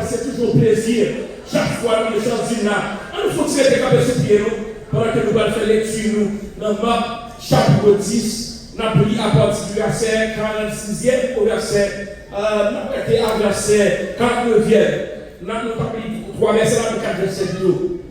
C'est toujours plaisir. Chaque fois que nous sommes là, on faut tirer des cabesses pieds pendant que nous allons faire lecture dans Marc chapitre 10. Nous avons lu à partir du verset 46e au verset, à verset 49e. Nous avons lu 3 versets, 4 versets plutôt.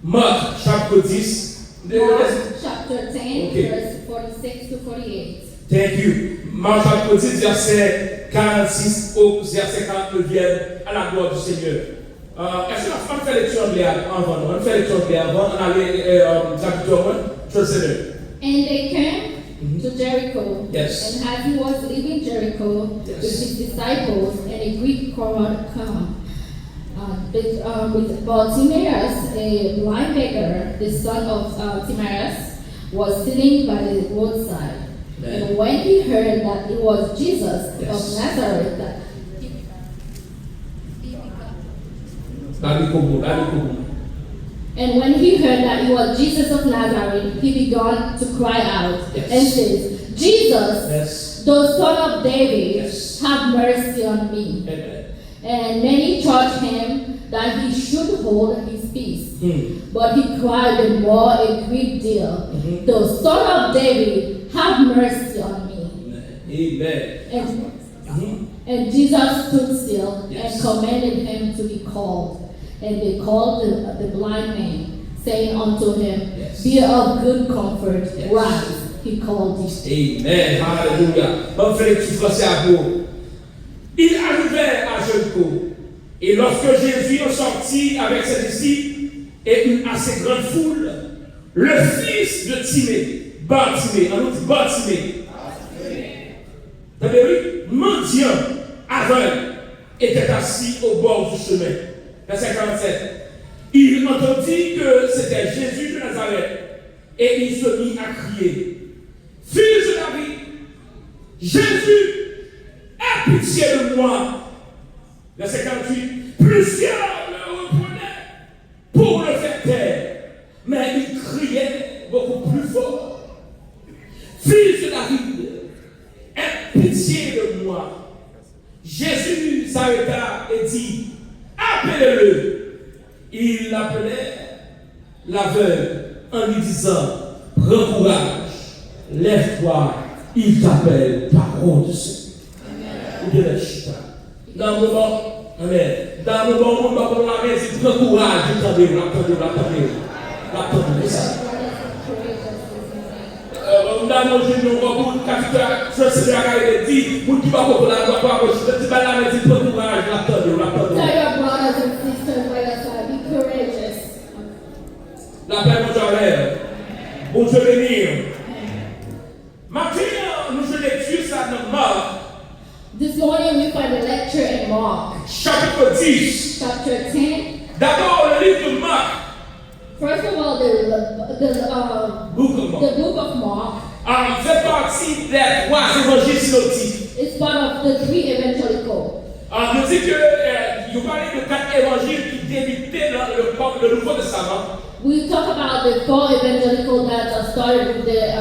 Marc chapitre 10. Mark chapter 10, verse 46 to 48. Thank you. Marc chapitre 10, verset 46 au verset 49 à la gloire du Seigneur. Est-ce que on fait lecture anglais avant? On fait lecture anglais avant. On allait chapitre 1, translator. And they came to Jericho. Yes. And as he was leaving Jericho Yes. with his disciples, and a great crowd come, with Bartimaeus, a blind beggar, the son of Timaeus, was sitting by the roadside. Amen. And when he heard that it was Jesus Yes. of Nazareth, and when he heard that it was Jesus of Nazareth, he began to cry out Yes. and says, Jesus, Yes. the son of David, Yes. have mercy on me. Amen. And many charged him that he should hold his peace. But he cried the more a great deal, the son of David, have mercy on me. Amen. And Jesus stood still Yes. and commanded him to be called. And they called the blind man, saying unto him, Yes. Be of good comfort, Yes. rise. He called him. Amen. Hallelujah. Bon, frère, tu français à vous. Il arrivait à Jéricho. Et lorsque Jésus est sorti avec ses disciples et une assez grande foule, le fils de Timée, Bartimée, on nous dit Bartimée. Vous avez vu? Mendiant, aveugle, était assis au bord du chemin. Verset 47. Il entendit que c'était Jésus de Nazareth et il se mit à crier. Fils de David, Jésus, aie pitié de moi. Verset 48. Plusieurs le reprenaient pour le faire taire, mais il criait beaucoup plus fort. Fils de David, aie pitié de moi. Jésus s'arrêta et dit, appelez-le. Il l'appelait l'aveugle en lui disant, prends courage, lève-toi, il t'appelle, parole de Dieu. Ou de la chita. Dans le moment, amen. Dans le moment où on va prendre la main, c'est prends courage, l'attendez. Dans mon genou, on va capteur, je sais pas ce qu'il dit, pour qui va pour la gloire, je dis pas la main, c'est prends courage, l'attendez. Tell your brothers and sisters by your side, be courageous. La paix, mon Dieu, bon Dieu béni. Maintenant, nous faisons lecture ça dans Marc. This morning we find a lecture in Mark, Chapitre 10. chapter 10. D'abord, le livre de Marc. First of all, the book of Mark Fait partie des trois évangiles synoptiques. is part of the three evangelical. On dit que vous parlez de 4 évangiles qui débutaient dans le Nouveau Testament. We talk about the four evangelical that started with the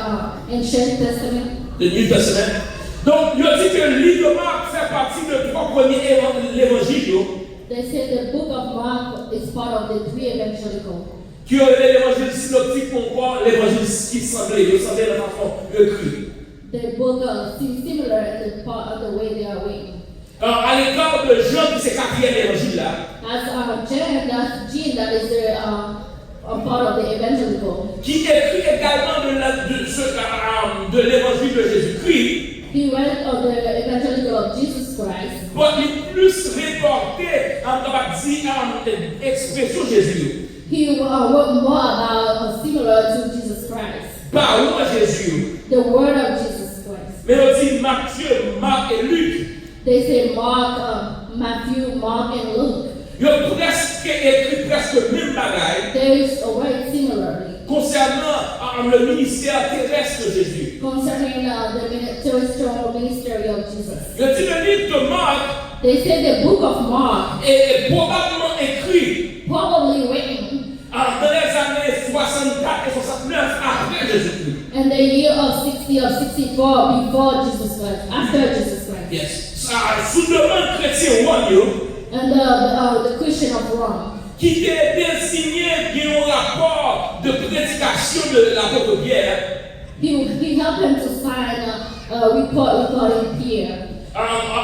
Ancient Testament. Le New Testament. Donc, il dit que le livre de Marc fait partie des 3 premiers évangiles. They say the book of Mark is part of the three evangelical. Qui ont été l'évangile synoptique ou encore l'évangile qui semblait de la façon écrite. The book seems similar in the part of the way they are written. À l'égard de Jean, qui c'est 4e évangile là, As John, that's Jean, that is the a part of the evangelical. qui écrit également de l'évangile de Jésus-Christ. He read of the evangelical of Jesus Christ. Bon, il est plus reporté en expression Jésus. He wrote more about similar to Jesus Christ. Parole de Jésus. The word of Jesus Christ. Mais on dit Matthieu, Marc et Luc. They say Mark, Matthew, Mark, and Luke. Ils ont presque écrit presque le même bagaille There is a word similarly concernant le ministère terrestre de Jésus. concerning the terrestrial ministry of Jesus. Je dis le livre de Marc They say the book of Mark, est probablement écrit probably written dans les années 64 et 69 après Jésus-Christ. in the year of 60 or 64 before Jesus Christ, after Jesus Christ. Yes. Sous demande chrétien royal And the Christian of Rome, qui était désigné qui ont un rapport de prédication de l'apôtre Pierre he helped him to sign a report regarding Pierre,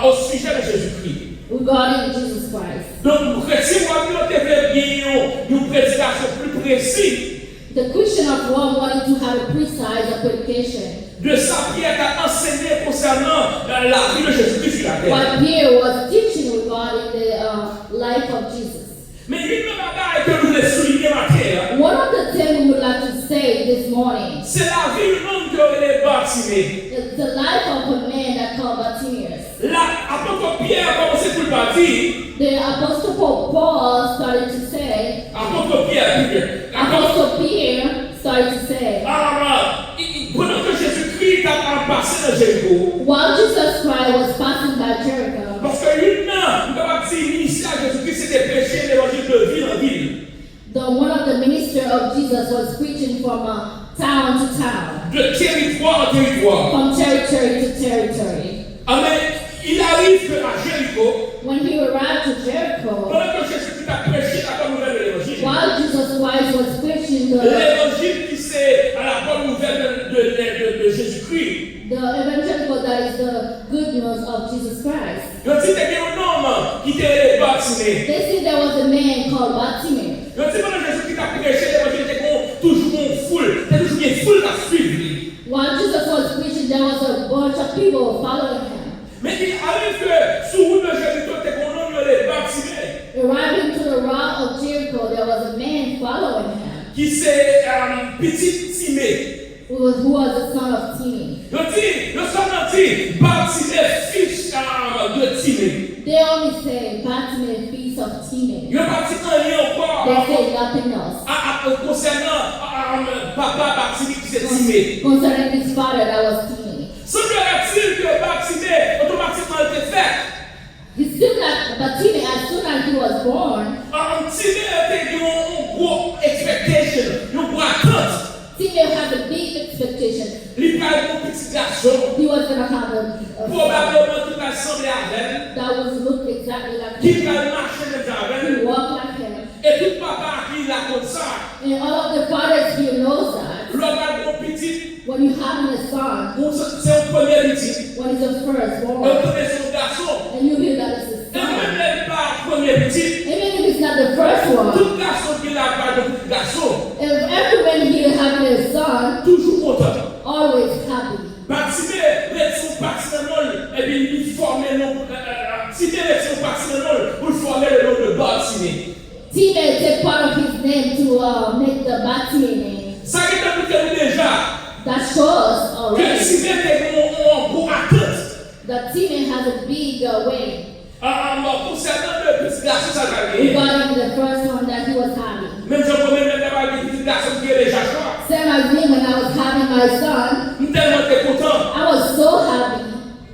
au sujet de Jésus-Christ. regarding Jesus Christ. Donc, chrétien royal devait bien une prédication plus précise The Christian of Rome wanted to have a precise application. De ça, Pierre a enseigné concernant la vie de Jésus-Christ sur la terre. What Pierre was teaching regarding the life of Jesus. Mais une bagaille que nous voulons souligner matin, One of the things we would like to say this morning c'est la vie d'un homme qui est baptisé. is the life of a man that called Bartimaeus. Là, apôtre Pierre a commencé pour le baptême. The Apostle Paul started to say, Apôtre Pierre, Apostle Peter started to say, pendant que Jésus-Christ a passé dans Jéricho, while Jesus Christ was passing by Jericho, parce que nous avons dit ministère Jésus-Christ, c'était prêcher l'évangile de ville en ville, one of the ministers of Jesus was preaching from town to town, de territoire en territoire. from territory to territory. Amen. Il arrive qu'à Jéricho, When he arrived to Jericho, pendant que Jésus-Christ a prêché la bonne nouvelle de l'évangile, while Jesus Christ was preaching l'évangile qui c'est à la bonne nouvelle de Jésus-Christ, the evangelical that is the good news of Jesus Christ, il dit qu'il y a un homme qui était baptisé. they said there was a man called Bartimaeus. Il dit pendant que Jésus-Christ a prêché l'évangile, il était toujours une foule, il y a toujours une foule à suivre. While Jesus was preaching, there was a bunch of people following him. Mais il arrive que sur route de Jéricho, il était un homme qui est baptisé, Arriving to the route of Jericho, there was a man following him, qui c'est petit Timée. who was the son of Timon. Il dit, le son dit, baptisé fils de Timée. They only say Bartimaeus, feast of Timon. Il n'est pas dit rien encore. They say nothing else Concernant papa baptisé qui c'est Timée. concerning his father that was Timon. Semblerait-il que baptisé automatiquement était fait. It seemed like Bartimaeus, as soon as he was born, Timée était une grosse expectation, une grosse attente. Timon had a big expectation. Il parle de petit garçon, He was going to have a probablement qui va sembler avec, that was look exactly like qui him. va marcher avec, He walked like him. et tout papa qui l'a comme ça. And all of the fathers here knows that L'homme mon petit, when you have a son, c'est un premier petit. when he's the first Un born, premier son garçon. and you hear that it's Et a son, même pas premier petit. even if it's not the first one, Tout garçon qui n'a pas de petit garçon, if everyone here having a son, toujours content. always happy. Baptisé, son baptisé, et bien il forme le nom. Timé, son baptisé, pour former le nom de baptisé. Timon take part of his name to make the Bartimaeus name. Ça qui est pour déjà. That shows Que already Timé était en pour attente. that Timon has a big way Concernant le petit garçon, ça va bien. regarding the first one that he was having. Même si on peut même pas des petits garçons qui est déjà choix. Same as me when I was having my son, Nous tellement content. I was so happy.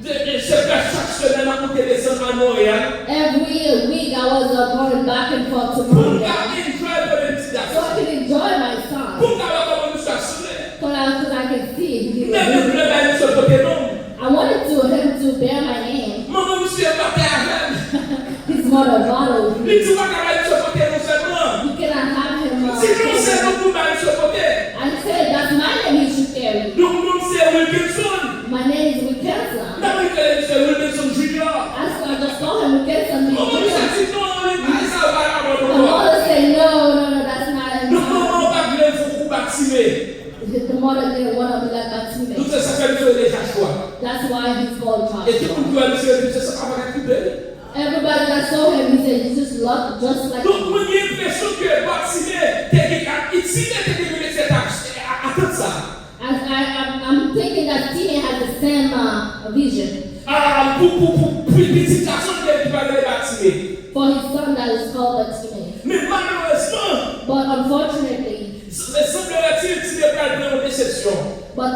Chaque semaine, on peut descendre à Montréal. Every week I was going back and forth to Pour Montreal garder une joie pour les petits so garçons. I could enjoy my son. Pour garder comment nous stationner. Because I could see he Mais nous was voulons aller sur le côté non. I wanted him to bear my name. Maman, monsieur est parti avec. His mother followed me. Les tu vas aller sur le côté non seulement. You cannot have him. Si nous sommes pour aller sur le côté. I said that's my name he should carry. Donc nous c'est Wilkinson. My name is Wilkinson. Non, mais c'est Wilkinson Junior. I just call him Wilkinson. Maman, nous The dit non, l'église ça va là-bas. mother said no, that's not Nous him. maman pas voulu vous baptiser. The mother didn't want to be like that to Tout me. ça fait déjà choix. That's why he's called Et tout Joshua. le monde doit dire ça va être belle. Everybody that saw him, he said, you just look just like Donc, him. moi, j'ai l'impression que baptisé, c'est cette attente ça. I'm thinking that Timmy has the same vision Pour petit garçon qui va aller baptiser. for his son that is called Timmy. Mais malheureusement, But unfortunately, semblerait-il qu'il n'est pas de déception.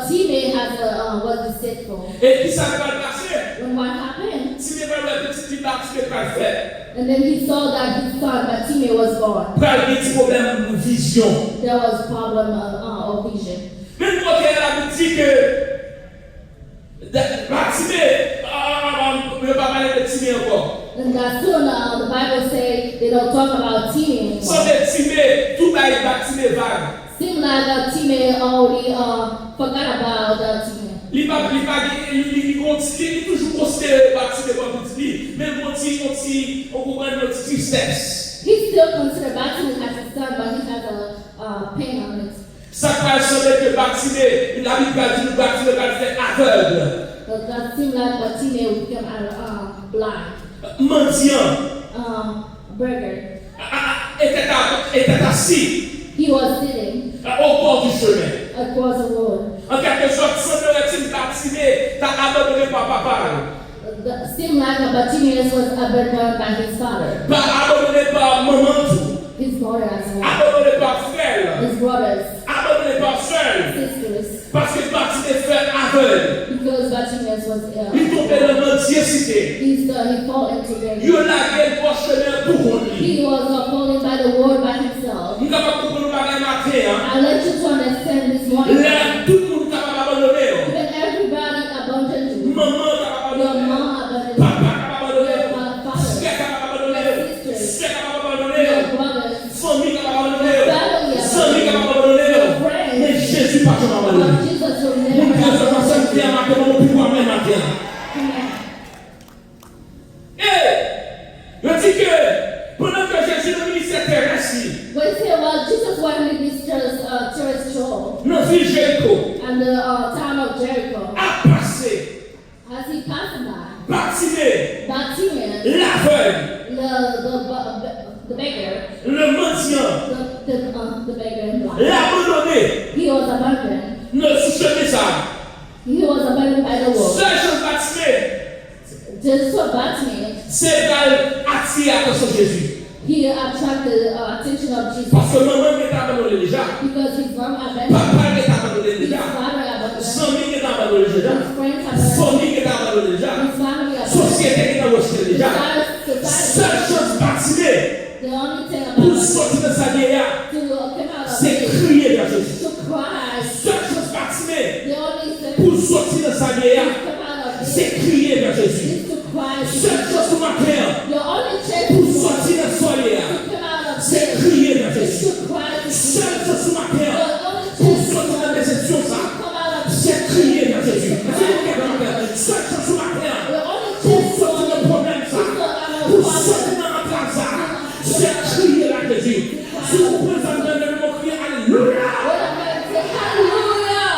Timmy was deceitful. Et qui ça va passer? When what happened? Si n'est pas le petit qui baptisé pas fait, And then he saw that his son, Timmy, was born. il y a des problèmes de vision. There was problem of vision. Même quand elle a dit que baptisé, ne va pas parler de Timé encore. And that soon the Bible says they don't talk about Timmy Sans anymore. être Timé, tout va être baptisé vague. Seemed like Timmy already forgot about Timmy. Il toujours considéré baptisé comme petit, mais on comprend notre tristesse. He still considered Bartimaeus as his son, but he has a pain on it. Ça va sembler que Bartimée, la Bible dit que Bartimée va être aveugle. That seemed like Bartimaeus would become blind. Mendiant. Burger. Était assis He was sitting au bord du chemin. across the road. En quelque sorte, semblerait-il Bartimée t'a abandonné par papa. It seemed like Bartimaeus was abandoned by his father, Pas abandonné par maman tout. his mother as well, Abandonné par frère. his brothers, Abandonné par soeur. sisters, Parce que Bartimée fait aveugle. because Bartimaeus was ill. Il tombait dans la mendiacité. He fell into Il beggary. a lagué pour chemin pour contre lui. He was falling by the road by himself. Nous avons compris le matin. I let you to understand this morning. Là, tout le monde est capable d'abandonner. Even everybody abandoned you. Maman est capable Your d'abandonner. mom abandoned Papa you. est capable d'abandonner. Your father, Frère est capable d'abandonner. Sœur est capable d'abandonner. your brothers, Famille est capable d'abandonner. family Amis est capable abandoned you. d'abandonner. Mais Jésus pas capable But d'abandonner. Jesus will Mon never Dieu, ça va abandon se faire you. maintenant, mon pouvoir même matin. Je dis que pendant que Jésus le ministère terrestre, We say, well, Jesus was minister's terrestrial dans la ville Jéricho, and the town of Jericho. a passé, As he passed by, Bartimée, Bartimaeus, l'aveugle, the beggar, le mendiant, the beggar in black, l'a abandonné. he was abandoned. Ne sous-chemin ça. He was abandoned by the world. Seule chose Bartimée, Just so Bartimaeus, c'est d'attirer l'attention de Jésus. he attracted the attention of Jesus Parce que maman est abandonnée déjà. because his mom abandoned Papa him, est abandonné his déjà. father abandoned him, Famille est abandonnée déjà. his friends abandoned him, Famille est abandonnée déjà. his family abandoned him. Société est rejetée déjà. Society, Seule chose Bartimée the only thing pour about sortir de sa vieillard, to come out of c'est it, crier vers Jésus. to cry, Seule chose Bartimée the only thing pour sortir de sa vieillard, to come out of it c'est crier vers Jésus. is to cry. Seule chose pour ma terre Your only chance pour to sortir de sa vieillard, come out of c'est it crier vers is Jésus. to cry to Jesus. Seule chose pour ma terre Your only pour chance to sortir de la déception, ça, come out of it, c'est crier vers Jésus. Seule chose pour ma terre your only pour chance to sortir de problème, ça, pour sortir de la place, ça, c'est crier vers Jésus. Si vous pouvez entendre le mot crier, alléluia. Hallelujah.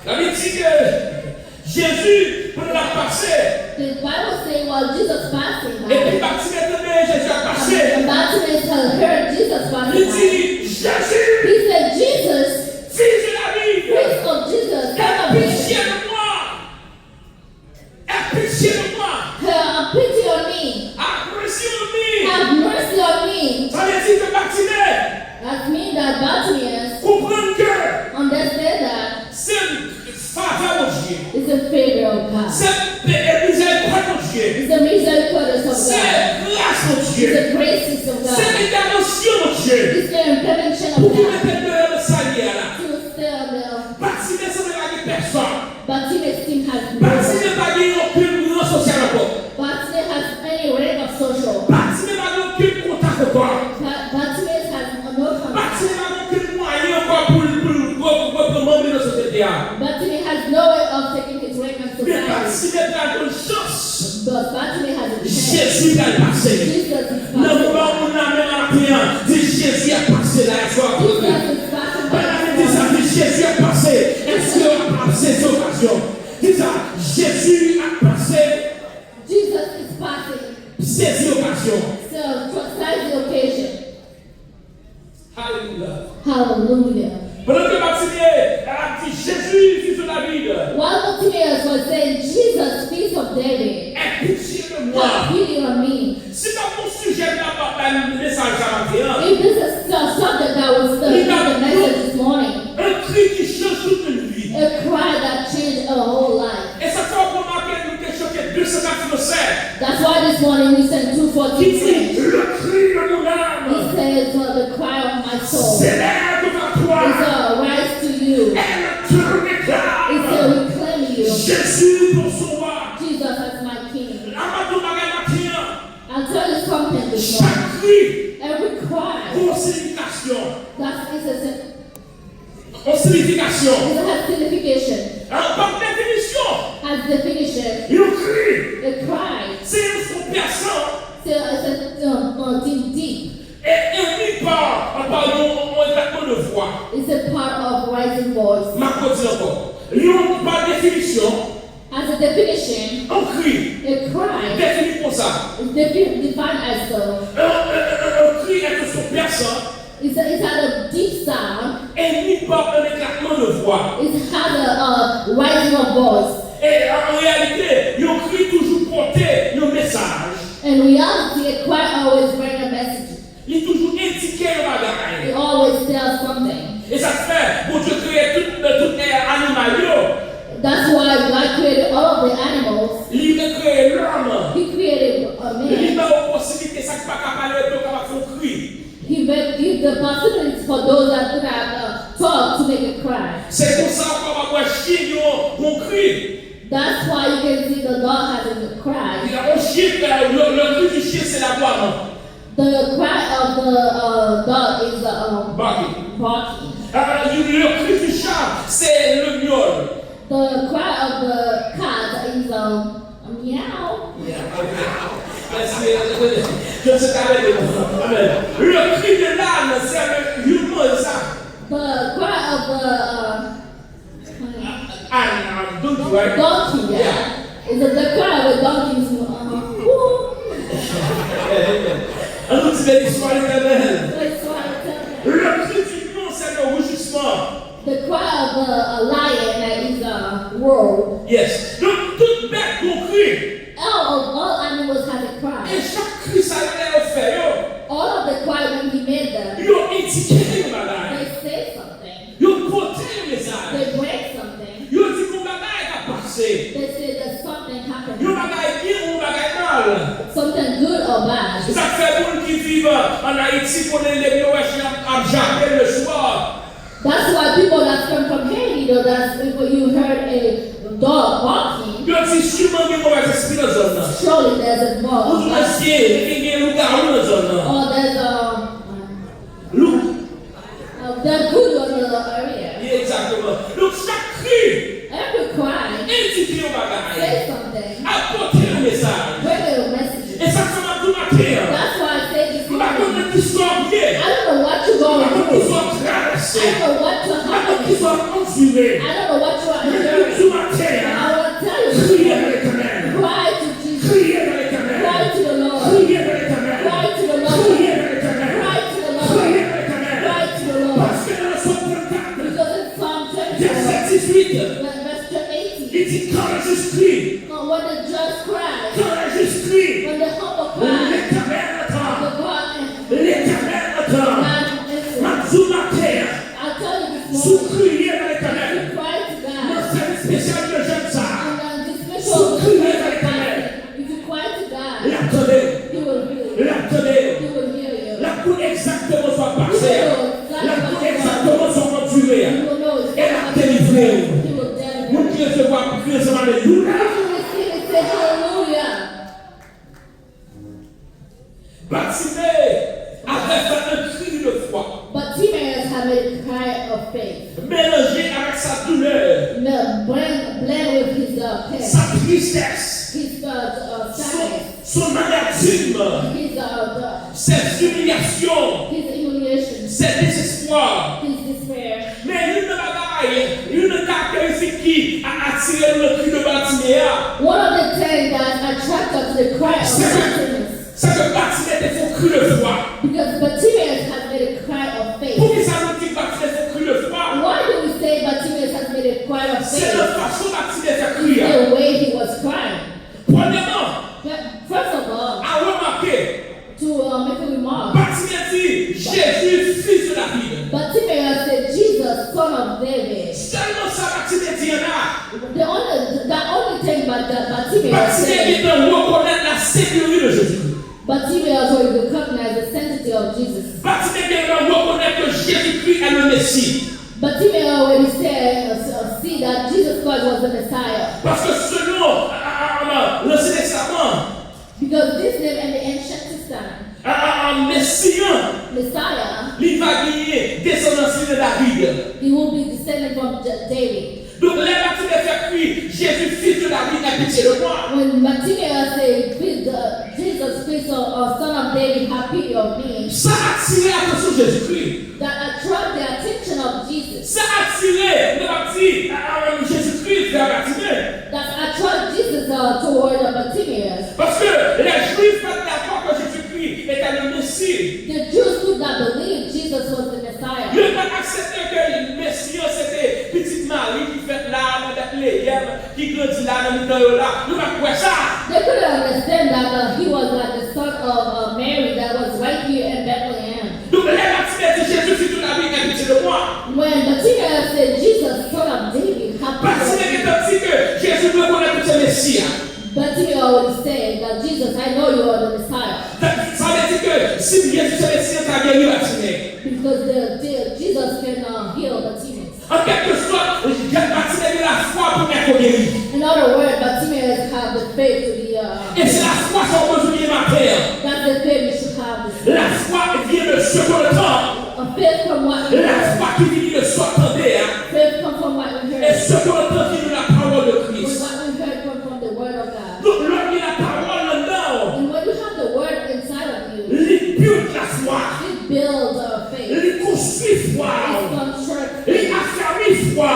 La Bible dit que Jésus, pour la passer, The Bible says while Jesus fasting, et puis Bartimée tenait, Jésus a passé. and Bartimaeus had heard Jesus Il fasting. dit, Jésus, He said, Jesus, fils de David, Prince of Jesus, Son aie of David, pitié de moi. Aie pitié de moi. have pity on me. Apprécie de moi. Have mercy on me. Ça veut dire que Bartimée That means that Bartimaeus comprend que understand that c'est faveur de Dieu. it's a favor of God. C'est miséricorde de Dieu. It's a misericordious of C'est God. grâce de It's Dieu. a grace of C'est God. l'intervention de Dieu. It's the intervention Pour of qu'il God mette de salière là. to stay on the Bartimée, ça ne va pas personne. Bartimaeus team has no Bartimée n'a pas gagné aucun mouvement social encore. Bartimaeus has any rank of social. Bartimée n'a pas aucun contact encore. Bartimaeus has no contact. Bartimée n'a aucun moyen encore pour membrer la société. Bartimaeus has no way of taking his rank in Mais society. Bartimée a une chance. But Bartimaeus has a chance. Jésus va le passer. Jesus is Dans le passing. moment où on a même à prière, dit Jésus a passé là, il faut Jesus applaudir. is passing Quand la Bible dit ça, by. dit Jésus a passé. Est-ce qu'il a passé ces occasions? Dis ça, Jésus a passé Jesus is passing. ces occasions. So, that's the occasion. Alléluia. Hallelujah. Pendant que Bartimée a dit Jésus, fils de David, While Bartimaeus was saying, Jesus, Prince of David, aie pitié de moi. have pity on me. Si dans mon sujet n'a pas le message à matin, If this is the subject that was the message this morning, un cri qui change toute une vie. a cry that changed a whole life. Et ça fait remarquer nous quelque chose qui est 297. That's why this morning we sent Qui 2:43. dit le cri de mon âme. It says, the cry of my soul is S'élève devant toi. rise to you. Elle te réclame. It says, we claim you. Jésus pour son roi. Jesus as my king. Amadou Bagay matin. I'll tell you something this morning. Chaque cri Every cry pour signification. that is En signification. it has signification, Par définition. has definition. Il crie. A cry, C'est une son personne. so it's a deep. Et émis par voix. It's a part of rising voice. Ma dis encore. Lion, par définition, As a definition, un cri a cry défini comme ça. is defined as Un cri est un son perçant it has a deep sound. et ni par un éclatement de voix. It has a rising of voice. Et en réalité, un cri toujours porté un message. In reality, a cry always brings a message. Il toujours indiqué un bagage. It always tells something. Et ça fait, bon Dieu crée tout animal. That's why God created all of the animals. Il a créé l'homme. He created a Il man. a la possibilité, ça ne peut pas parler, de faire un cri. He gave the possibilities for those that could have talk to make a cry. C'est pour ça qu'on va voir chien, on crie. That's why you can see the dog having a cry. Il y a un chien, le cri du chien, c'est la voix. The cry of the dog is Barking. barking. Le cri du chat, c'est le miaule. The cry of the cat is meow. Je sais pas Amen. Le cri de l'âne, c'est le humain, ça. The cry of the Donkey, right? donkey, yeah. Is the cry of a donkey is woo. Un autre petit l'histoire éternelle. That's why I tell you. Le cri du lion, c'est le rugissement. The cry of a lion that is a roar. Yes. Donc, toute bête qu'on crie. All animals have a Et cry. chaque cri, ça l'a fait. All of the cry when he made them, Ils ont indiqué le bagage. they say something. Ils ont porté le message. They break something. Ils ont dit qu'on bagage a passé. They say that something Ils ont happened. bagage bien ou bagage mal. Something good or bad. Ça fait pour qui vivent en Haïti, qu'on est les Noël à Japon le soir. That's why people that come from Haiti, though, that's if you heard a dog barking, Ils ont dit sûrement qu'il y a un mauvais esprit dans la zone. surely there's a Ou dog. du messier, il y a un loup-garou dans la zone. Or there's Loup. there's good one in the area. Exactement. Donc chaque cri, Every cry, indique un bagage. say something, Apporter un message. bring a message. Et ça, ça m'a tout matin. That's why I say this On va morning. connaître l'histoire bien. I don't know what you're On va going connaître through. l'histoire I traversée. don't know what you're On va connaître happening. l'histoire endurée. I don't know what you're Mais enduring. tout matin, I want to tell you, criez vers l'éternel. cry to Jesus. Criez vers l'éternel. Cry to the Lord. Criez vers l'éternel. Cry to the Lord. Criez vers l'éternel. Cry to the Lord. Criez vers l'éternel. Cry to the Lord. Parce que dans le psaume 34, Because in Psalm 24, verset 18, verse 18, il dit quand le juste crie, when the just cry, quand le juste crie, when the humble cry, l'éternel attend. the God L'éternel attend. listens. Mathieu matin, I'll tell you this sous morning, crier vers l'éternel. you cry to Mon God. service spécial de jeunes ça. And this special if you cry to God, L'attendez. He will hear you. L'attendez. He will hear you. La cour exactement soit He passée. will La cour exactement soit endurée. You will know it's Elle a délivré. He will deliver. Mon Dieu se voit crier son alléluia. If you receive it, say hallelujah. Bartimée avait fait un cri de foi. But Timaeus had a cry of faith. Mélangé avec sa douleur, Blend with his pain, sa tristesse, his sadness, son amertume, his ses humiliations, humiliation, ses désespoirs. his despair. Mais une caractéristique qui a attiré le cri de Bartiméa, One of the things that attracted to the cry of Bartimaeus, c'est que Bartimée était son cri de foi. because Bartimaeus has made a cry of faith. Pour qui ça nous dit que Bartimée son cri de foi? Why do we say Bartimaeus has made a cry of C'est la faith? façon Bartimée fait crier. The way he was crying. Premièrement, First of all, à remarquer, to make a remark, Bartimée dit Jésus, fils de David. Bartimaeus said, Jesus, son of David. Seulement ça, Bartimée dit en a. The only thing that Bartimaeus Bartimée said, vient de reconnaître la sécurité de Jésus. Bartimaeus will recognize the sanctity of Jesus. Bartimée vient de reconnaître que Jésus-Christ est le Messie. Bartimaeus, when he said, see that Jesus Christ was the Messiah. Parce que selon l'Ancien Testament, Because this name in the ancient Testament, Messiah, Messiah, il va gagner descendance de David. he will be descended from David. Donc, les Bartimée fait crier Jésus, fils de David, a pitié de moi. When Bartimaeus said, Jesus Christ, or son of David, have pity of me, Ça a attiré l'attention de Jésus-Christ. that attract the attention attention of Jesus. Ça a attiré, nous avons dit, à Jésus-Christ vers Bartimée. That attracted Jesus toward Bartimaeus. Parce que les Juifs n'étaient pas d'accord que Jésus-Christ était le Messie. The Jews could not believe Jesus was the Messiah. Ils n'ont pas accepté que le Messie c'était petite Marie qui fait là, dans Bethléem, qui grandit là, dans le temps là. Nous n'avons pas ça. They couldn't understand that he was like the son of Mary that was right here in Bethlehem. Donc les Bartimée dit Jésus, si tu l'as vu, il est de moi. When Bartimaeus said, Jesus, son of David, have Bartimée est dit que Jésus doit connaître ce Messie. Bartimaeus already said that Jesus, I know you are the Messiah. Ça veut dire que si Jésus est le Messie, tu as guéri Bartimée. Because Jesus can heal Bartimaeus. En quelque sorte, Bartimée a la foi pour être guéri. In other words, Bartimaeus have the faith to be Et c'est la foi qu'on peut oublier ma terre. that's the faith we should have. La foi vient de ce qu'on entend. A faith from what we La heard. foi qui vient de ce qu'on entendait. Faith comes from what we Et heard. ce qu'on entend vient de la parole de But Christ. what we heard come from the word of God. Donc, lorsqu'il y a la parole là-dedans, And when you have the word inside of you, il build la foi. it builds our faith. Il construit foi. It constructs Il affermit foi.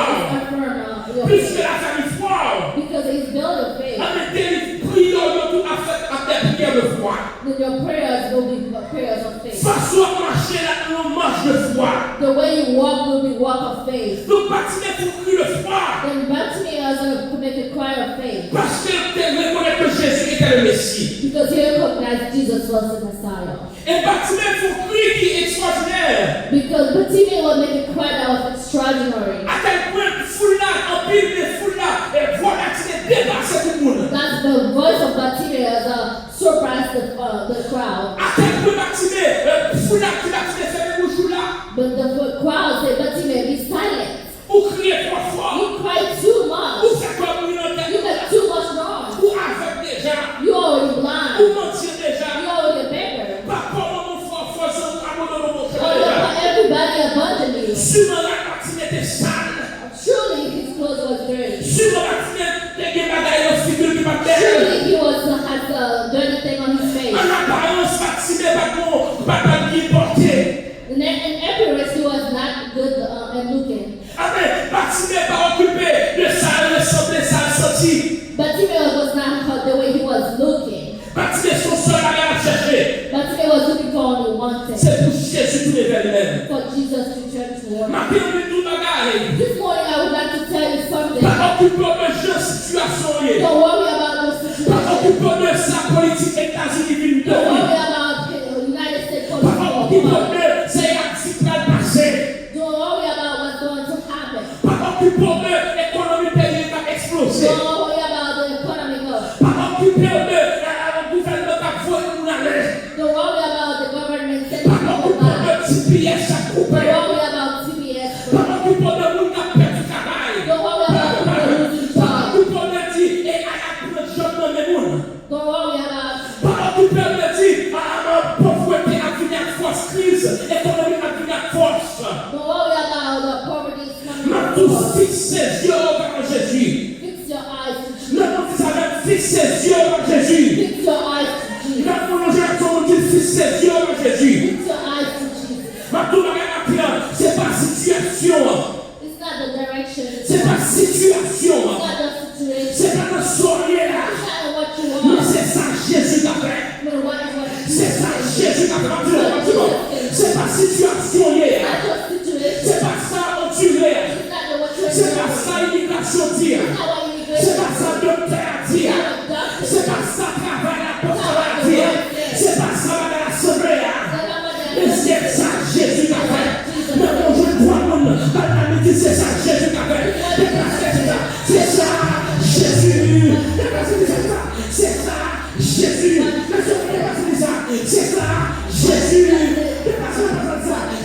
your Plus que faith. la famille foi. Because it's built of faith. En même temps, il prie dans tout à des prières de foi. Then your prayers will be prayers of faith. Façon à marcher là, on marche de foi. The way you walk will be walk of faith. Donc, Bartimée pour cri de foi. Then Bartimaeus will make a cry of faith. Parce que tu reconnais que Jésus était le Messie. Because he recognized Jesus was the Messiah. Et Bartimée pour cri qui est extraordinaire. Because Bartimaeus will make a cry that was extraordinary. À tel point, foule là, en pile de foule là, et voix Bartimée dépasse tout le monde. That's the voice of Bartimaeus surprised the crowd. À tel point, Bartimée, foule là, qui Bartimée fait le bouchou là. But the crowd said, Bartimaeus, be silent. Ou crier trop fort. You cried too much. Ou faire comme une autre. You did too much wrong. Ou avec déjà. You already Ou blind. mentir déjà. You already a beggar. Pas comme mon fort, force, abandonne mon Oh, frère you déjà. got everybody abandoned you. Sûrement la Bartimée était sale. Surely his clothes was dirty. Sûrement Bartimée était des bagailles de figure qui pas belle. Surely he had a dirty thing on his face. En apparence, Bartimée pas bien porté. In appearance, he was not good and looking. Amen. Bartimée pas occupé de sale, de sale senti. Bartimaeus was not caught the way he was looking. Bartimée son seul bagage à chercher. Bartimaeus was looking for only one thing. C'est pour Jésus tout vers lui-même. For Jesus to turn toward. Ma Bible tout bagage. This morning, I would like to tell you something. Pas occupé de jeu situation. Don't worry about the Pas situation. occupé de sa politique États-Unis. Don't worry about United States Pas politics. occupé de ses activités passées. Don't worry about what's going to happen. Pas occupé de l'économie pays qui va exploser. Don't worry about the economic growth. Pas occupé de gouvernement qui va voler nous aller. Don't worry about the government sending Pas people occupé back. de TPS à Don't couper. worry about TBS. Pas occupé de monde qui a perdu travail. Don't worry about people losing Pas jobs. occupé de dire et à prendre job dans les mondes. Don't worry about. Pas occupé de dire pauvreté à finir force crise économique à finir force. Don't worry about the poverty is coming. Mais tous fixe ses yeux vers Jésus. Fix your eyes to Jesus. Nous avons fixe ses yeux vers Jésus. Fix your eyes to Jesus. Nous avons fixe ses yeux vers Jésus. Fix your eyes to Jesus. Maintenant, c'est pas situation. It's not the direction. It's C'est pas situation. not the situation. C'est pas le sourire là. It's not what you Mais want. c'est ça Jésus qui a fait. But what is what C'est ça Jésus qui a fait. C'est pas situation It's hier. not your situation. C'est pas ça on tue. It's not the what you're C'est pas doing. ça immigration dire. It's not what you C'est pas ça docteur dire. C'est pas ça travail à poste dire. C'est pas ça l'assemblée. Mais c'est ça Jésus qui a fait. Mais bon, je crois que c'est ça Jésus qui a fait. C'est ça Jésus. C'est ça Jésus. C'est ça Jésus.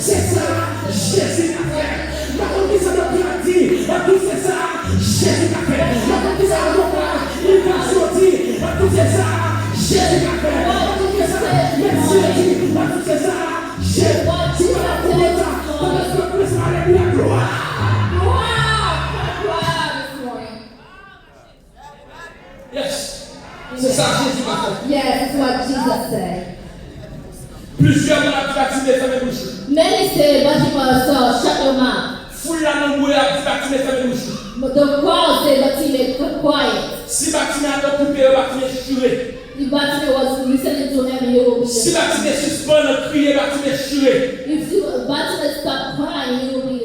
C'est ça Jésus qui a fait. Par contre, ça doit bien dire. C'est ça Jésus qui a fait. Par contre, ça doit pas. Il va sortir. C'est ça Jésus qui a fait. Merci. C'est ça Jésus. Tu vas la promesse. Parce que plus avec la gloire. Yes. C'est ça Jésus qui a fait. Yes, that's what Jesus said. Plusieurs ont activé sa bouche. Many say, Bartimaeus, shut your mouth. foule là non mourir à bâtiment fermé bouche. The crowd said Bartimaeus kept quiet. Si bâtiment occupé, bâtiment chué. If Bartimaeus was listening to him, he would be. Si bâtiment suspend, crier, bâtiment chué. If Bartimaeus stopped crying, he would be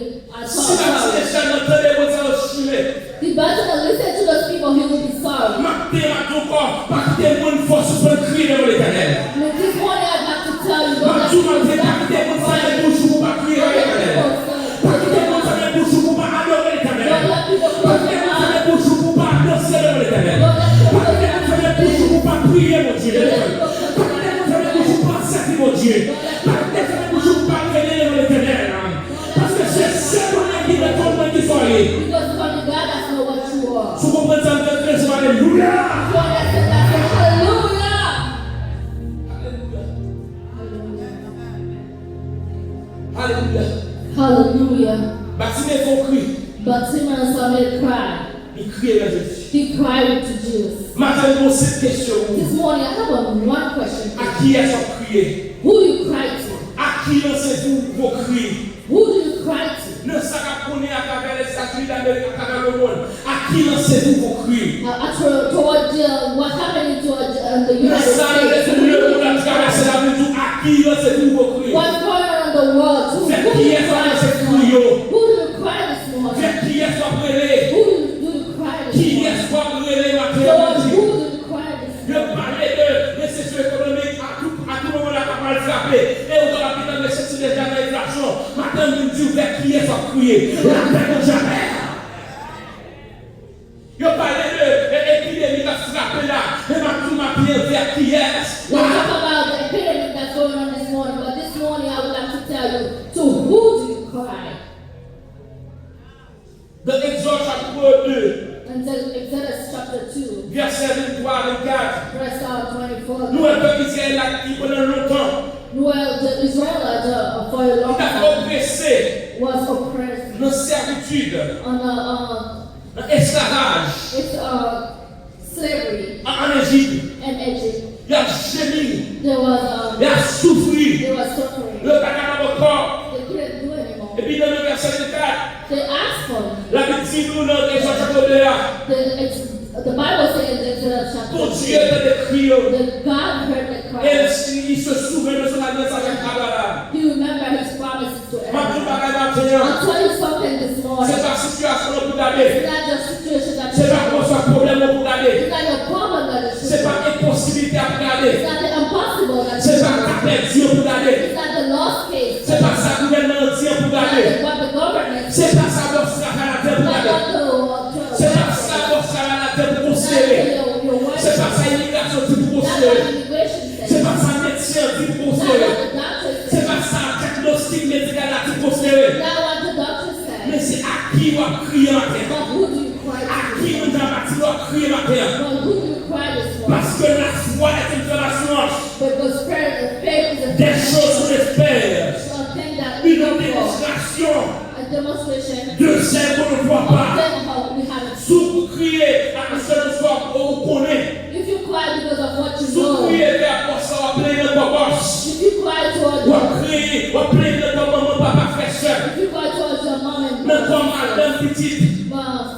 Si bâtiment chante, entendez vos gens chué. If Bartimaeus listened to those people, he would be sorry. Matin, encore, pas quitter mon force pour crier devant l'Éternel. But this morning I'd like to tell you, don't Matin, pas quitter mon sang bouche pour pas crier devant l'Éternel. Pas quitter mon sang bouche pour pas adorer l'Éternel. Pas quitter mon sang bouche pour pas danser devant l'Éternel. Pas quitter mon sang bouche pour pas prier mon Dieu. Pas quitter mon sang bouche pour pas servir mon Dieu. Pas quitter mon sang bouche pour pas venir devant l'Éternel. Parce que c'est seulement qui retourne qui soit. because only God has know what you are. Si vous comprenez ça, vous êtes très alléluia. God has said that. Hallelujah. Alléluia. Hallelujah. Bartimaeus son cri. Bartimaeus started crying. Il criait vers Jésus. He cried to Jesus. Maintenant, nous avons cette question. This morning I have one question. À qui est-ce qu'on crie? Who do you cry to? À qui lancez-vous vos cris? Who do you cry to? Ne savez pas à travers les statues d'Amérique, à travers le monde. À qui lancez-vous vos cris? Toward what happened to the Ne United savez States. pas le monde à travers la vie. À qui lancez-vous vos cris? What's going on in the world? Who do Qui you est-ce cry qu'on this lancez morning? crio? Who do you cry this morning? Qui est-ce qu'on brûle? Who do you cry this Qui morning? est-ce qu'on brûle matin? Lord, who do you cry this Je morning? parlais de récession économique à tout moment là, on va le frapper. Et on va rappeler dans les sections des jamais d'inflation. Maintenant, nous disons vers qui est-ce qu'on crier? La paix de jamais. Je parlais de l'épidémie qui a frappé là. Et maintenant, ma pierre vers qui est-ce? We'll talk about the epidemic that's going on this morning, but this morning I would like to tell you, to who do you cry? Dans Exode chapitre 2, Until Exodus chapter 2, verset 23 à 24. verse 24. Nous, un peuple Israël qui pendant longtemps, Well, the Israelites for a long il a time oppressé was oppressed dans servitude, on dans esclavage it's slavery en Égypte. in Egypt. Il a gémi, There was il a souffert. suffering. Le bagage encore. They couldn't do anymore. Et puis dans le verset 24, They asked for it. la Bible nous dans Exode chapitre 2 là, The Bible says in Exodus pour chapter Dieu te décrit. 2 that God heard the cry. Et il se souvient de son alliance avec Abraham. He remembered his promises to Maintenant, Abraham. bagage I'll maintenant, tell you something this morning. c'est pas situation pour regarder. It's not your situation that C'est you pas quoi son problème pour regarder. It's not your problem that you C'est pas impossibilité à It's regarder. not the impossible that C'est you pas ta perdu pour regarder. It's not the lost case. C'est pas ça gouvernement entier pour regarder. What the government C'est pas ça votre frère pour regarder. C'est pas ça votre frère pour considérer. C'est pas ça immigration pour considérer. C'est pas ça médecin pour considérer. C'est pas ça diagnostic médical pour considérer. Mais c'est à qui on va crier ma terre. À qui on va crier ma terre. Parce que la foi est une relation. Des choses qu'on espère. Une démonstration de celles qu'on ne voit pas. Si vous criez à seule fois qu'on connaît, If you cry because of what you si vous know, criez vers pour ça, on plaint de papa. if you cry towards On crie, on plaint de maman, papa, frère, soeur. if you cry towards your mom and Même comme madame petite,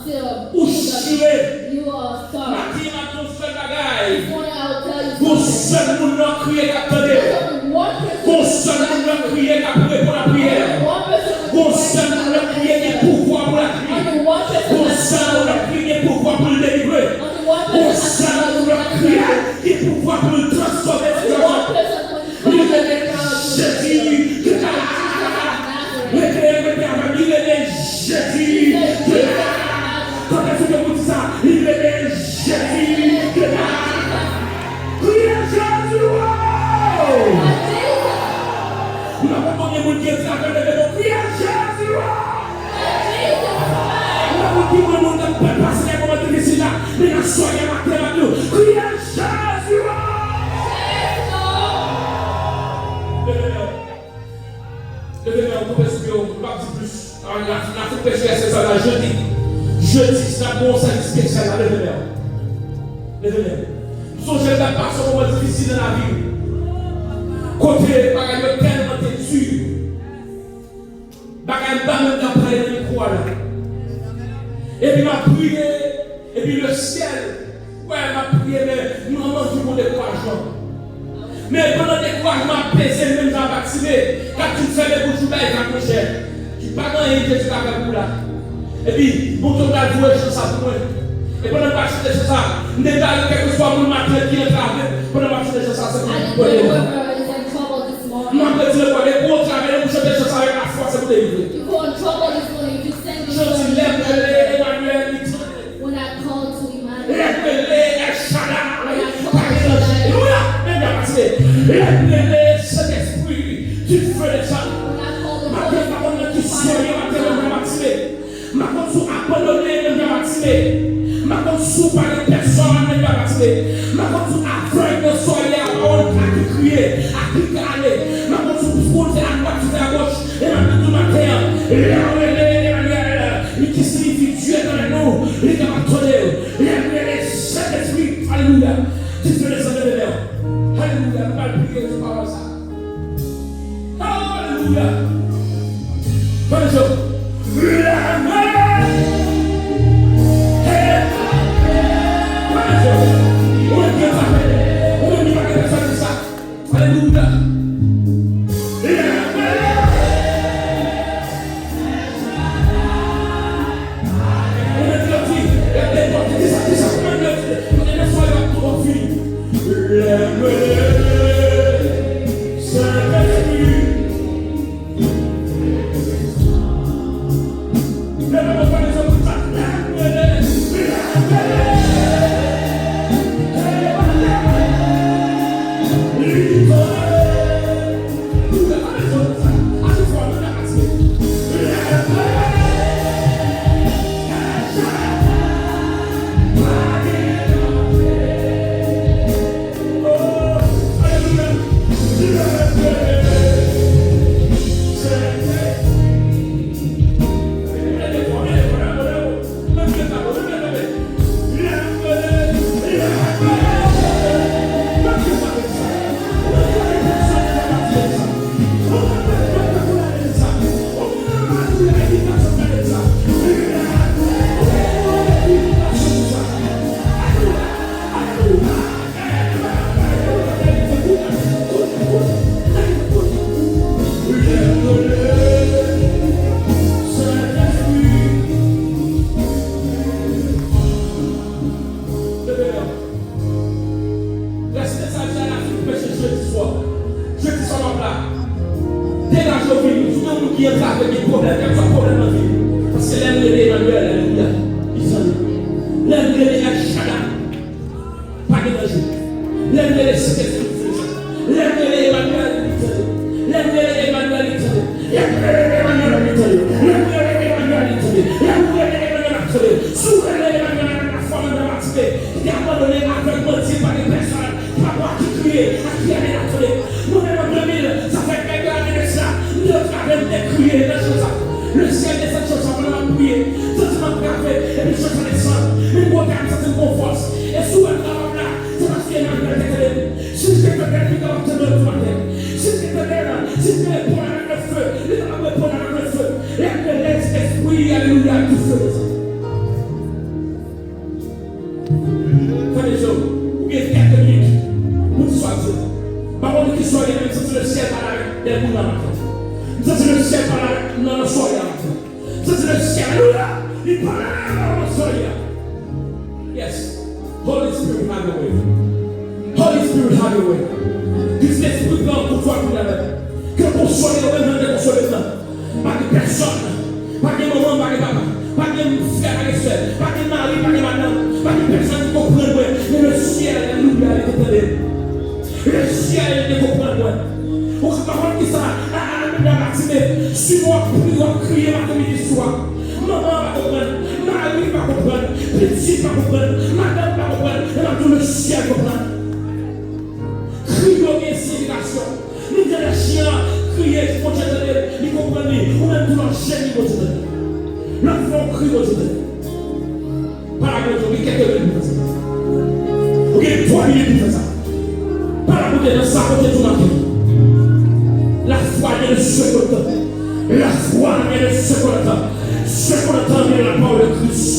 still ou choué. you are sorry. Matin, matin, seul bagaille. This morning I will tell you Vous something. seul moun nan crier qu'attendez. There's only one person. Vous seul moun nan crier qu'après pour la prière. One person. Vous seul moun nan crier qui pouvoir pour la prière. Only one person. Vous seul moun nan crier pouvoir pour le délivrer. Only one Vous person. seul moun nan crier qui pouvoir pour le transformer. Only one person. Il est Jésus. Il est Jésus. Quand est-ce que vous dites ça? Il est Jésus. Criez Jésus. Nous n'avons pas de monde qui est là. Criez Jésus. Nous n'avons pas de monde qui peut passer les moments difficiles là. Mais la soirée matin à nous. Criez Jésus. Levez-moi, on peut expliquer, on ne pas dire plus. La faut pécher, c'est ça, là, jeudi. Jeudi, c'est un bon salut spécial, là, levez-moi. Levez-moi. Songez à passer un moment difficile dans la vie. Côté, bagaille tellement têtu. Bagaille pas même d'après le croix. voilà. Et puis m'a prié, et puis le ciel, ouais, m'a prié, mais nous avons du bon découragement. Mais pendant le découragement, pesé, même dans la vacciné, quand tu fais les bouches ouvertes, quand tu cher, tu n'as pas gagné, tu n'as pas gagné là. Et puis, mon tour à jouer, je ça pour moi. Et pendant que je fais ça, je ne sais pas quelque chose pour le matin qui est gravé, pendant que je fais ça, c'est pour moi. Non, je ne sais pas, les gros travail, je fais ça avec la force pour délivrer. You go in trouble this morning, you send me Je suis l'Emmanuel, when I call to Emmanuel. l'Emmanuel, Shaddai, Alléluia, l'Emmanuel, Saint-Esprit, tu fais ça. Ma parole qui soigne, ma terre maximer. Ma parole sous abandonner, ne pas maximer. Ma parole sous par les personnes, ne pas maximer. Ma parole sous afreindre de soyer, à qui crier, à qui caler. Ma parole sous poser à droite, à gauche, et ma parole tout matin. Il qui signifie Dieu dans nous, il est capable de donner. L'Emmanuel, Saint-Esprit, Alléluia. Tu fais les hommes de l'air. Alléluia, nous allons prier sur parole ça. Alléluia. Bonjour. Alléluia. Le ciel de cette chose, on va prier. Tout le monde va faire, et puis je vais descendre. Mais moi, quand ça te conforte, et souvent, là, c'est parce qu'il y a un peu de si je te donne, il va te donner le matin. Si je te donne, si tu me prends avec le feu, il va me prendre avec le feu. Et après, l'esprit, alléluia, tout feu. Frère des hommes, vous avez quelques minutes, vous soyez. Par contre, qui soit les mêmes, c'est le ciel par là, des bouts dans la tête. Ça c'est le ciel par là, dans le soya. Ça c'est le ciel, alléluia. Il parle dans le soya. Yes. Holy Spirit, have your way. Holy Spirit, have your way. Dis l'esprit blanc pour toi, pour la même. Que pour soigner le même, que pour soigner le même. Pas de personne, pas de maman, pas de papa, pas de frère, pas de soeur, pas de mari, pas de madame, pas de personne qui comprend, mais le ciel, alléluia, il est éternel. Le ciel, il est comprendre. Pour que parole qui ça, suis-moi, prions, crier ma famille soir. Maman va comprendre, Marie va comprendre, petit va comprendre, madame va comprendre, et dans tout le ciel comprendre. Crions inspiration. Nous disons les chiens, crier, il faut que ils comprennent, ou même tout l'enchaîne, il faut que l'enfant crie, il faut que par la contre, il y a quelques minutes pour ça. Ok, 3 minutes pour ça. Par la côté de ça, côté tout l'enfant. La foi est le second. La foi est le second. ceux qu'on entend bien la parole de Christ.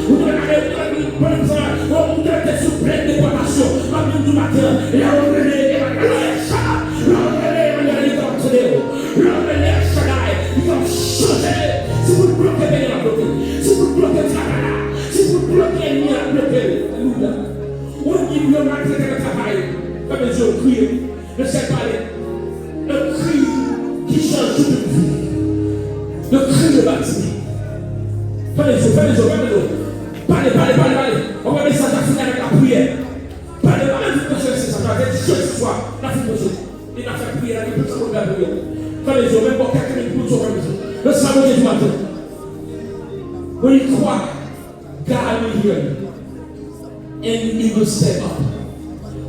Vous devez aller par exemple, vous devez être sous pleine déportation, à bien du matin, et à revenir, et à revenir, si vous bloquez bien la bloquer, si vous bloquez le travail, si vous bloquez l'ennemi à bloquer, alléluia. On dit le maltraiter le travail, pas besoin de crier, ne sais pas aller. Le cri qui change toute vie, le cri de bâtiment. Pas les autres, pas les autres, pas les autres. Parlez. On va mettre ça à finir avec la prière. Parlez, c'est ça, on va dire ce soir, la fin de jour. Il a fait prier, il a fait ça, la prière. Pas les autres, même pour quelqu'un qui peut sauver les autres. Le sabbat du matin. When you cry, God will hear you. And he will step up.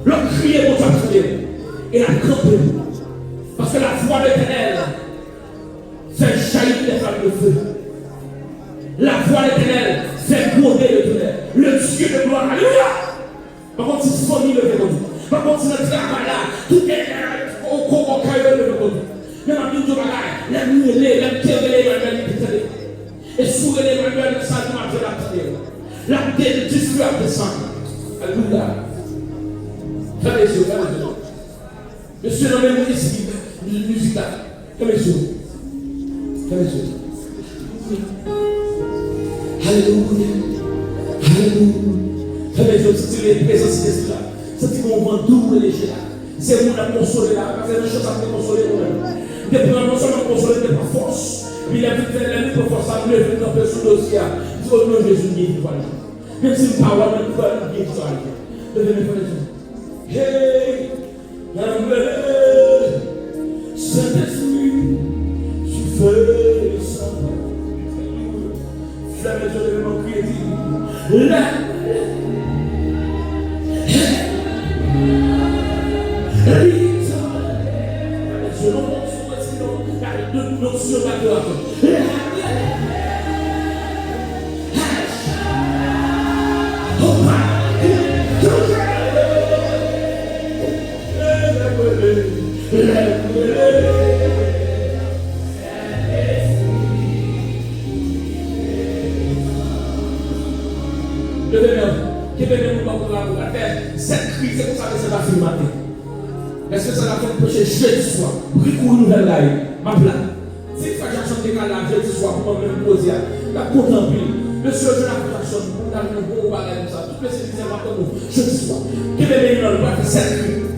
Le crier pour t'entendre. Et la camper. Parce que la voix de l'Éternel fait jaillir les flammes de feu. La voix de l'Éternel fait gronder le tonnerre. Le Dieu de gloire. Alléluia. Par contre, si son île le fait. Par contre, si notre travail là, tout est au caillou le fait. Même à tout le bagage, la nuit, la terre, et sous les manuels de salle de la terre, la terre discret à descendre. Alléluia. Frères et sœurs, monsieur le même musical, frères et sœurs. Alléluia. Frères et sœurs, c'est les présences d'esprit là. C'est qu'on vend double léger là. C'est vous la consoler là, parce que les choses à consoler nous-mêmes. Depuis non seulement consoler de par force, mais il a vu que l'ennemi pour force à lever dans le sous dossier. Il faut que Jésus guide voilà. Même si le power même pas guide ça. Levez mes frères. Hey, Saint-Esprit, tu fais le sang. Flamme de mon crédit. Là. Sur la gloire. Cette crise, c'est pour ça que c'est la fin matin. Est-ce que ça va faire prêcher jeudi soir? Bricoule nouvelle là, ma place. Si tu fais Jackson décalage jeudi soir pour moi-même poser, la contempler. Monsieur, je la Jackson, pour nous un bon bagage comme ça. Tout le monde c'est maintenant jeudi soir. Quel est le nom de cette crise?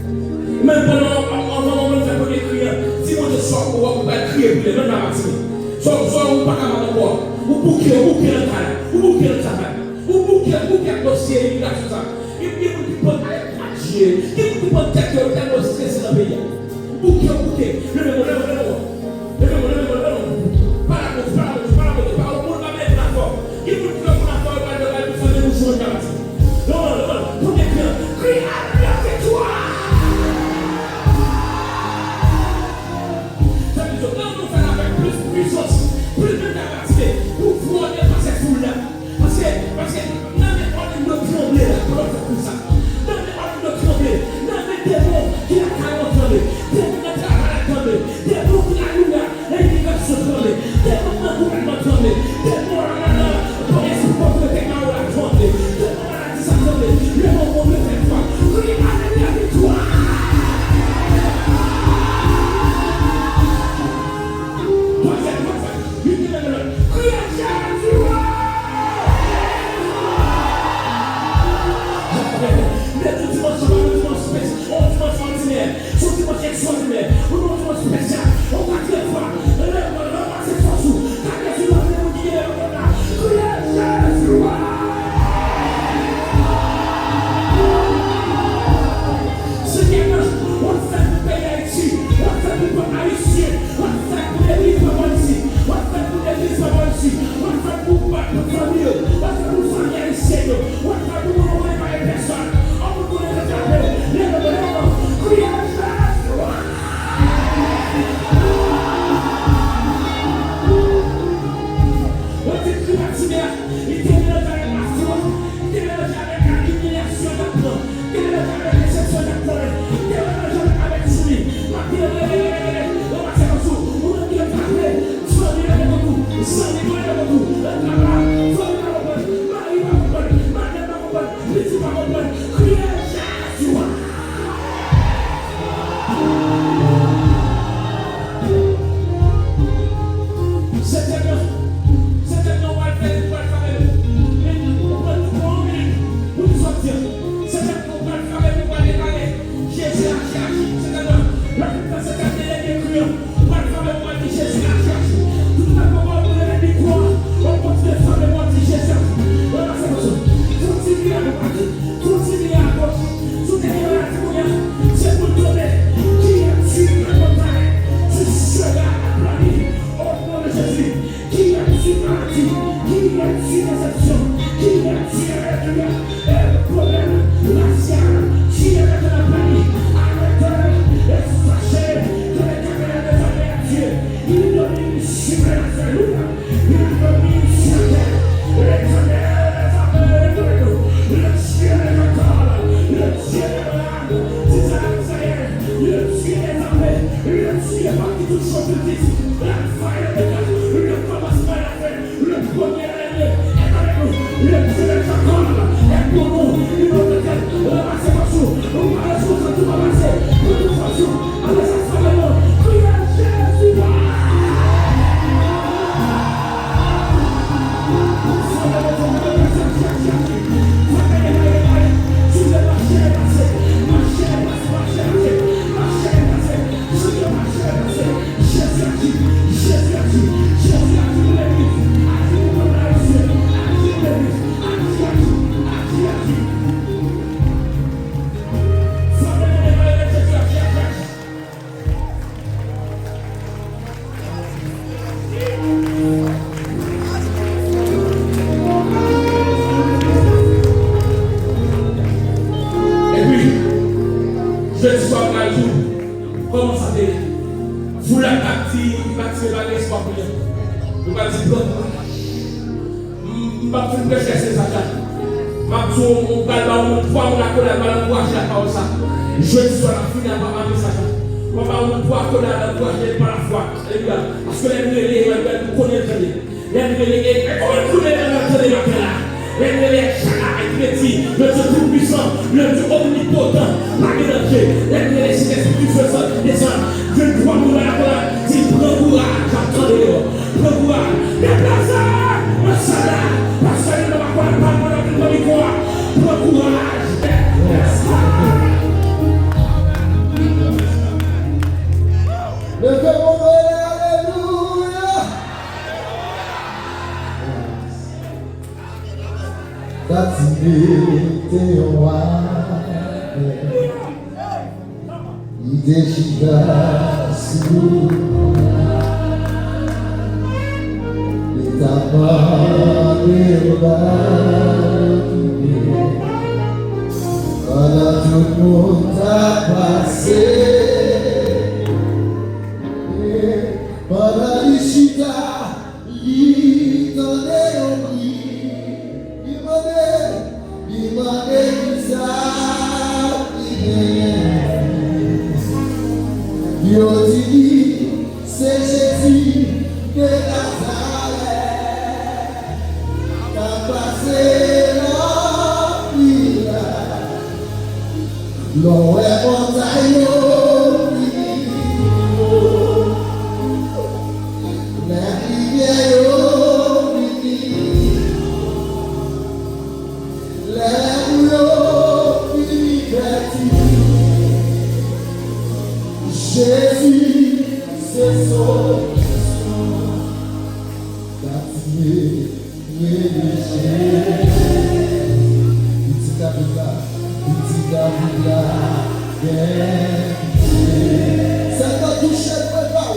Même pendant on va faire des crières. Si moi je sors pour va crier pour les mêmes la matinée. Soit ou pas capable de voir. Ou bouquer le travail. Ou bouquer le travail. Ou bouquer le dossier, il a tout ça. Et puis vous pouvez Dieu, qui vous peut être tellement stressé dans le pays. Bouquet, levez-moi. Pas la route, pas le monde va mettre la forme. Qui vous peut faire la forme, va nous faire des choses comme ça. Non, pour des clients, crie à la victoire. Ça veut dire, nous faire avec plus de puissance, plus de capacité, pour pouvoir dépasser cette foule-là. Parce que, non, mais on est de trembler là, pour faire tout ça. Des démons qui a 40 ans, des démons qui a 40 ans, des démons qui a comprendre. Criez Jésus. Certainement, on va le faire, on va le faire. Mais nous prenons tout pour nous sortir. Certainement, on va le faire, on va le faire. Jésus a agi. Certainement, la plupart de cette année, les décrire. On va le faire, on va dire Jésus a agi. Tout le monde va le faire, on continue de faire, on va dire Jésus a agi. On va faire ça. Continuez à nous continuez à gauche. Soutenez la témoignage. C'est pour nous donner qui a tué la montagne. C'est cela la planète. Au nom de Jésus. Qui a tué maladie, qui a tué déception, qui a tué le problème racial, qui est avec la panique, arrêtez et sachez que les caméras des années à Dieu, il domine sur la cellule, il domine sur la terre, les caméras des années de nous, le ciel est le corps, le ciel est l'âme, c'est ça, le ciel est l'armée, le ciel est parti toute chose de Christ, la faille de Dieu. Le premier année est avec nous. Le premier Jacob est pour nous. Une autre tête, ramassez vos sous. On va les choses, tout va passer. De toute façon, avec sa femme, priez Jésus. Comment ça fait? Vous la partie, vous pas l'espoir pour vous. Vous pas dire non. Pas faire prêcher ces attaques. Ma tour, on va dans mon poids, on a collé la boîte la parole ça. Je suis la fin à ma message. On va on poids collé la boîte par la foi. Parce que les relais vous connaissez les relais comment vous connaissez les là. Les relais le Dieu tout-puissant, le Dieu omnipotent, pas de danger. Les relais c'est l'esprit faisant descendre. Je dois nous la colère. Si prends courage, attendez-le. Prends courage. Déplacez, mon salaire. Parce que nous ne va pas parler de notre victoire. Prends courage. Levez-moi, alléluia. T'as-tu roi, il déchira sous et ta parole va pendant tout le monde a passé. Pendant l'Ishita, il donnait un prix, il m'a dit ça, il dit, c'est Jésus de Nazareth, t'as passé la vie là, l'eau est montagne. Jésus, c'est son ça va toucher le bas,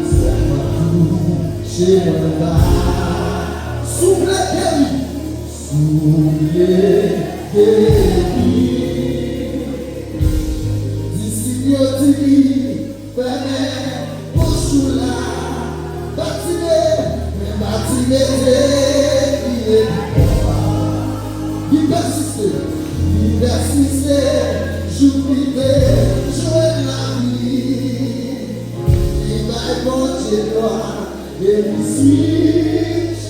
ça va toucher le bas. Soufflez guéri, soufflez guéri. D'ici Dieu il persistait, j'oubliais, jouer la vie. Il m'a évoqué toi, et ici,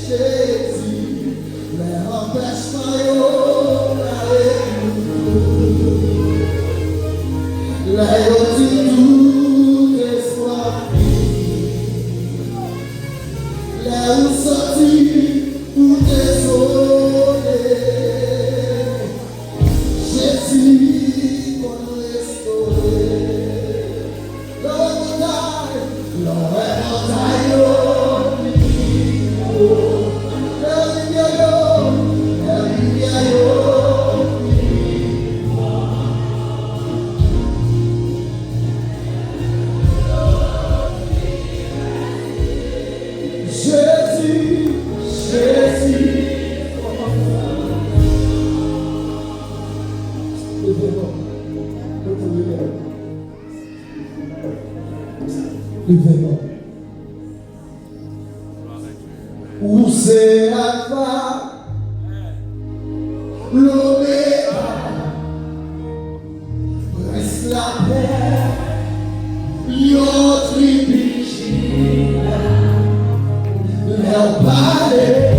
Jésus, les empêchements, Où c'est Alpha, l'Oméga, reste la paix, l'autre bichine, leur palais,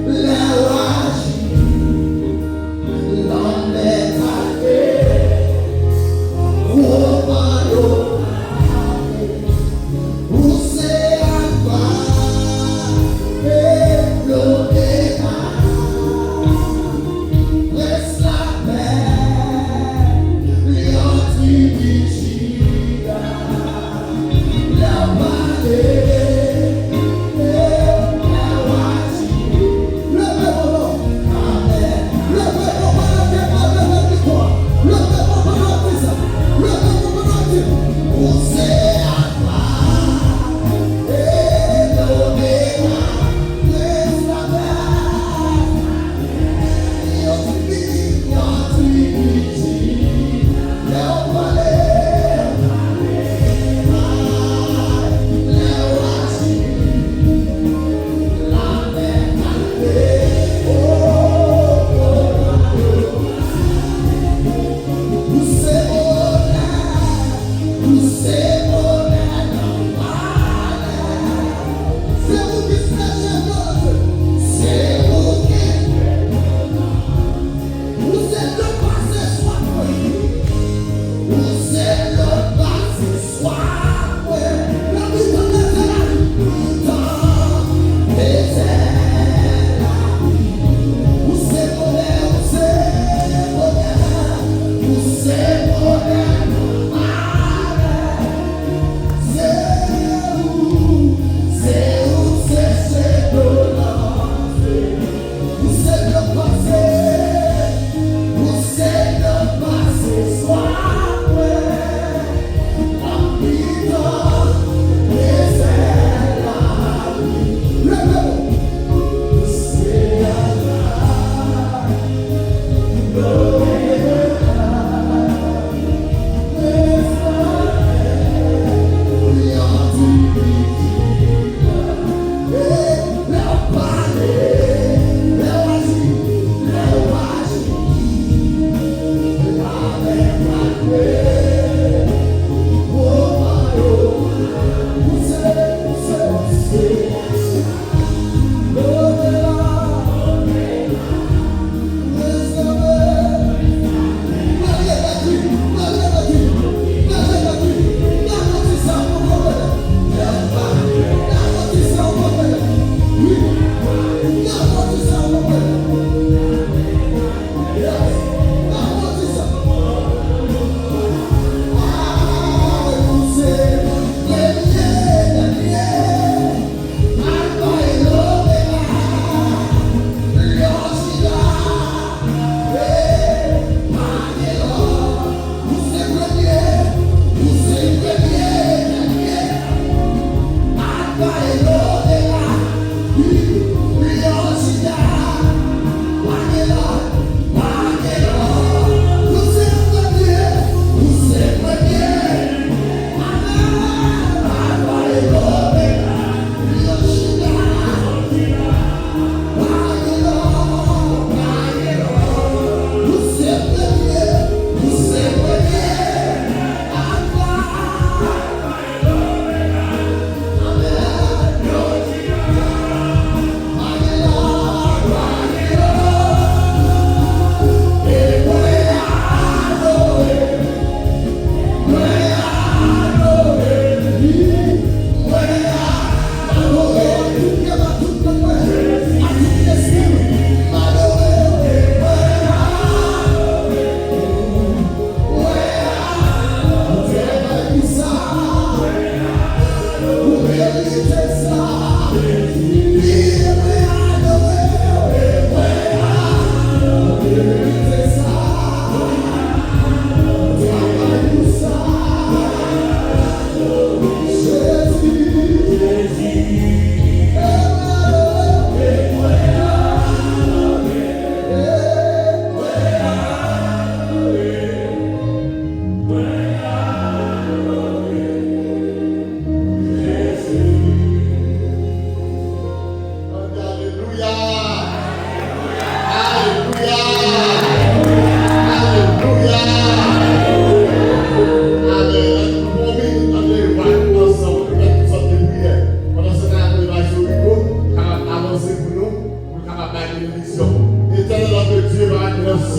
leur agir, l'homme est allé, où c'est Alpha,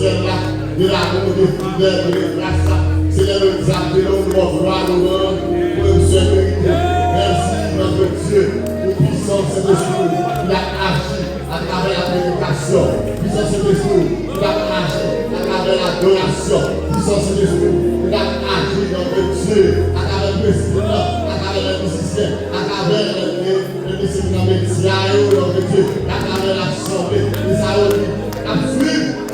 ciel là, de l'amour, de fidèle, de grâce. Seigneur, nous appelons notre gloire, nous rendons pour le seul mérite. Merci, notre Dieu, pour puissance et esprit qui a agi à travers la prédication. Puissance et esprit qui a agi à travers l'adoration. Puissance et esprit qui a agi, notre Dieu, à travers le président, à travers les musiciens, à travers les médias, notre Dieu, à travers l'assemblée, les aéroports, absolument.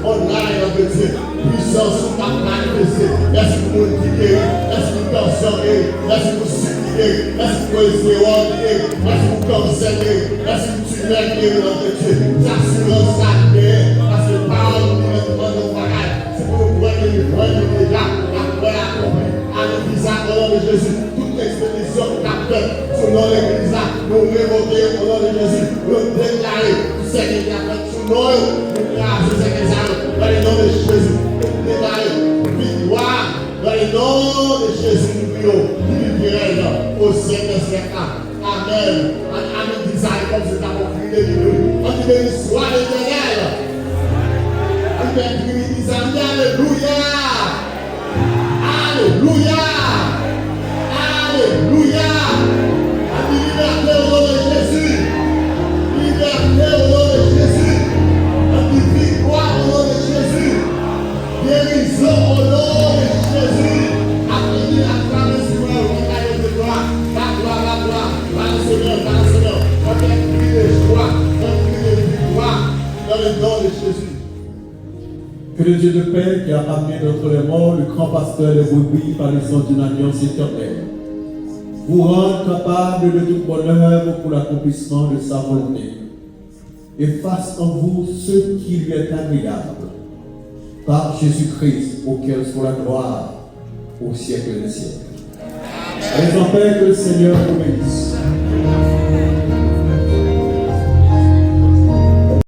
Online, notre Dieu, puissance sur ta manifestée. Merci pour nous qui guérit, merci pour tension guérit, merci pour sucre guérit, merci pour espoir guérit, merci pour cancer guérit, merci pour tumeur guérit, notre Dieu. Assurance ça guérit, parce que parole nous demande nos bagages. C'est pour nous voir que nous voyons déjà la paix accomplie. À l'église, au nom de Jésus, toute expédition que tu as faite sur nos églises, nous révoquons au nom de Jésus, nous déclarer tout ce qu'il y a fait sur nous, nous grâce, c'est que ça. Dans le nom de Jésus, nous déclarons victoire. Dans le nom de Jésus, nous prions. Nous prions au siècle des siècles. Amen. Amen. Design comme c'est ta prière de nous. On dit béni soit l'Éternel. On dit béni des amis. Alléluia. Alléluia. Alléluia. On dit liberté au nom de Jésus. Liberté au nom de Jésus. On dit victoire au nom de Jésus. Guérison au nom de Jésus. Appelez la femme du Seigneur, regardez de gloire. La gloire, le Seigneur, le Seigneur. On fait un cri de joie, un cri de victoire dans le nom de Jésus. Que le Dieu de paix qui a ramené d'entre les morts le grand pasteur des brebis par le sang d'une alliance éternelle vous rende capable de toute bonne œuvre pour l'accomplissement de sa volonté et fasse en vous ce qui lui est agréable par Jésus-Christ auquel soit la gloire au siècle des siècles. Allez en paix, que le Seigneur vous bénisse.